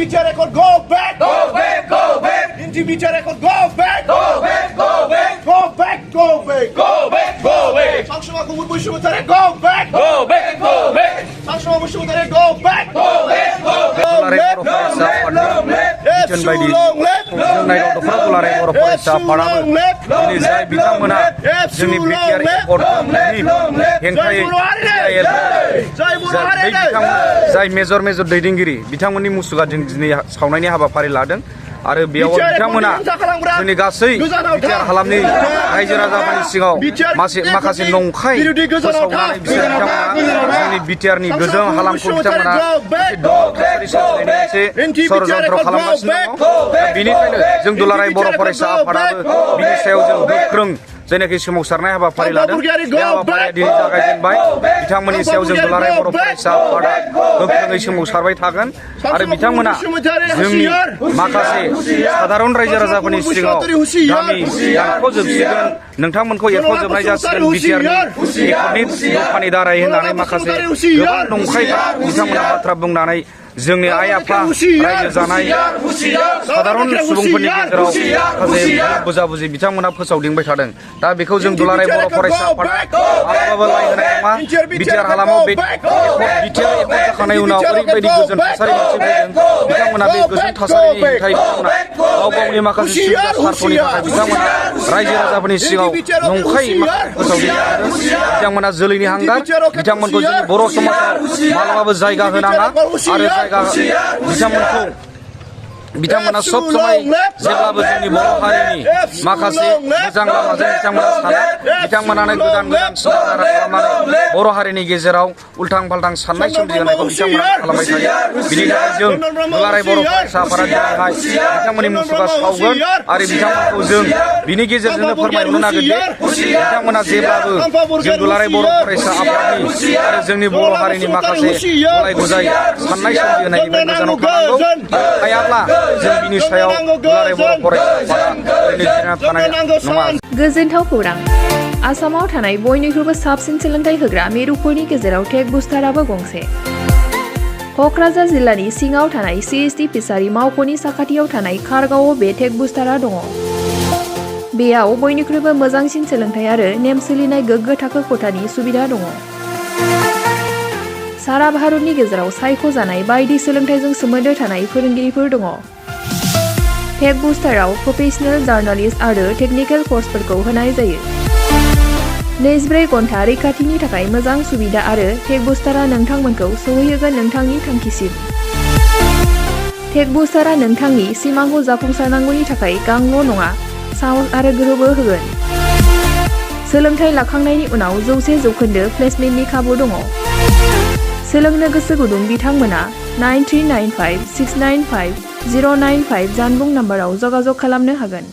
Individual record, go back. Go back, go back. Individual record, go back. Go back, go back. Go back, go back. Go back, go back. Sanctional kumut mushumutare, go back. Go back, go back. Sanctional mushumutare, go back. Go back, go back. Long left, long left, long left. Yes, long left. जोंनाय गथ'फ्रा दुलाराय बर' फरायसा आफादाबो दिनै जाय बिथांमोना जोंनि BTR एकर्डनि हेंथायै जाय मेजर दैदेनगिरि बिथांमोननि मुसुखा जों दिनै सावनायनि हाबाफारि लादों आरो बेयाव बिथांमोना जोंनि गासै बिटिआर हालामनि रायजो राजाफोरनि सिगाङाव माखासे नंखाय फोसावनानै बिथांमोना जोंनि बिटिआरनि गोजों हालामखौ बिथांमोना मोनसे षड़यन्त्र खालामगासिनो दङ। बेनिखायनो जों दुलाराय बर' फरायसा आफादाबो बिनि सायाव जों गोख्रों जायनाखि सोमावसारनाय हाबाफारि लादों बे हाबाफारिया दिनै जागायजेनबाय। बिथांमोननि सायाव जों दुलाराय बर' फरायसा आफादा गोख्रोङै सोमावसारबाय थागोन आरो बिथांमोना जोंनि माखासे साधारन रायजो राजाफोरनि सिगाङाव गामि दानख'जोबसिगोन नोंथांमोनखौ एरख'जोबनाय जासिगोन बिटिआरनि एकर्डनि दफानि दाराय होननानै माखासे गोबां नंखाय बिथांमोना बाथ्रा बुंनानै जोंनि आइ आफा रायजो जानाय साधारन सुबुंफोरनि गेजेराव माखासे बुजाबुजि बिथांमोना फोसावदिंबाय थादों। दा बेखौ जों दुलाराय बर' फरायसा आफादा माब्लाबाबो लाय होनाय नङा। बिटिआर हालामाव बे बिटिआर एकर्ड जाखांनायनि उनाव ओरैबायदि गोजोन थासारि मोनसे फैदों बिथांमोना बे गोजोन थासारिनि हेंथायै बिथांमोना गाव गावनि माखासे सुबिदा स्वार्थनि थाखाय बिथांमोना रायजो राजाफोरनि सिगाङाव नंखाय फोसावदिंदों। बिथांमोना जोलैनि हांगार बिथांमोनखौ जोंनि बर' समाजाव माब्लाबाबो जायगा होनाङा आरो बिथांमोना सब समाय जेब्लाबो जोंनि बर' हारिनि माखासे मोजां लामाजों बिथांमोनानो गोदान सिन्ताधारा खालामनानै बर' हारिनि गेजेराव उल्थां फाल्थां साननाय सोमजिहोनायखौ बिथांमोना खालामबाय थायो। बिनि थाखाय जों दुलाराय बर' फरायसा आफादा दिनैहाय बिथांमोननि मुसुखा सावगोन आरो बिथांमोनखौ जों बिनि गेजेरजोंनो फोरमायहरनो नागिरदों बिथांमोना जेब्लाबो जों दुलाराय बर' फरायसा आफादनि आरो जोंनि बर' हारिनि माखासे गलाय गुजाय साननाय सोमजिहोनायनिफ्राय गोजानाव थानांगौ हायाब्ला जों बिनि सायाव दुलाराय बर' फरायसा आफादा थानाय नङा। गोजोनथाव खौरां आसामाव थानाय बयनिख्रुइबो साबसिन सोलोंथाइ होग्रा मिरुफोरनि गेजेराव टेक बुस्टाराबो गंसे। क'क्राझार जिल्लानि सिङाव थानाय CST फिसारि मावख'नि साखाथियाव थानाय खारगावआव बे टेक बुस्टारा दङ। बेयाव बयनिख्रुइबो मोजांसिन सोलोंथाइ आरो नेम सोलिनाय गोग्गो थाखो खथानि सुबिदा दङ। सारा भारतनि गेजेराव सायख'जानाय बायदि सोलोंथाइजों सोमोन्दो थानाय फोरोंगिरिफोर दङ। टेक बुस्टाराव प्रफेशनेल जार्नालिस्ट आरो टेकनिकेल कर्सफोरखौ होनाय जायो। 24 घन्टा रैखाथिनि थाखाय मोजां सुबिदा आरो टेक बुस्टारा नोंथांमोनखौ सौहैहोगोन नोंथांनि थांखिसिम। टेक बुस्टारा नोंथांनि सिमांखौ जाफुंसारनांगौनि थाखाय गांल' नङा साहस आरो गोहोबो होगोन। सोलोंथाइ लाखांनायनि उनाव 100% प्लेसमेन्टनि खाबु दङ। सोलोंनो गोसो गुदुं बिथांमोना 9395 695 095 जानबुं नाम्बाराव जगाजग खालामनो हागोन।